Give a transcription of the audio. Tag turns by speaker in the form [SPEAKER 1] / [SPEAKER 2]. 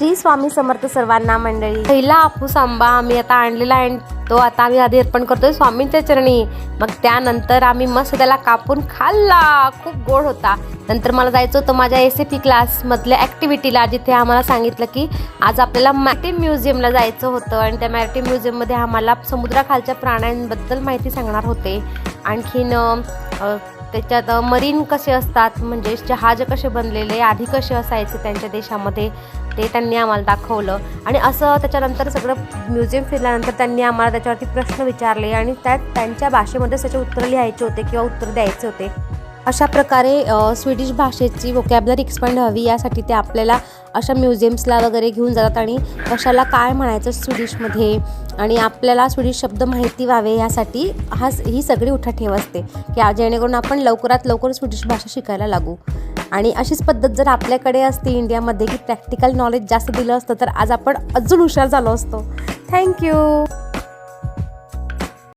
[SPEAKER 1] श्री स्वामी समर्थ सर्वांना मंडळी. पहिला हापूस आंबा आम्ही आता आणलेला आहे, तो आता आम्ही आधी अर्पण करतोय स्वामींच्या चरणी. मग त्यानंतर आम्ही मस्त त्याला कापून खाल्ला, खूप गोड होता. नंतर मला जायचं होतं माझ्या SAP क्लासमधल्या ॲक्टिव्हिटीला, जिथे आम्हाला सांगितलं की आज आपल्याला मॅरिटाईम म्युझियमला जायचं होतं आणि त्या मॅरिटाईम म्युझियममध्ये आम्हाला समुद्राखालच्या प्राण्यांबद्दल माहिती सांगणार होते. आणखीन त्याच्यात मरीन कसे असतात, म्हणजे जहाज कसे बनलेले, आधी कसे असायचे त्यांच्या देशामध्ये, ते त्यांनी आम्हाला दाखवलं. आणि असं त्याच्यानंतर सगळं म्युझियम फिरल्यानंतर त्यांनी आम्हाला त्याच्यावरती प्रश्न विचारले आणि त्यात त्यांच्या भाषेमध्येच त्याचे उत्तर लिहायचे होते किंवा उत्तर द्यायचे होते. अशा प्रकारे स्वीडिश भाषेची वोकॅब्युलरी एक्सपांड व्हावी यासाठी ते आपल्याला अशा म्युझियम्सला वगैरे घेऊन जातात आणि कशाला काय म्हणायचं स्वीडिशमध्ये आणि आपल्याला स्वीडिश शब्द माहिती व्हावे यासाठी ही सगळी उठाठेव असते की जेणेकरून आपण लवकरात लवकर स्वीडिश भाषा शिकायला लागू. आणि अशीच पद्धत जर आपल्याकडे असते इंडियामध्ये की प्रॅक्टिकल नॉलेज जास्त दिलं असतं तर आज आपण अजून हुशार झालो असतो. थँक्यू.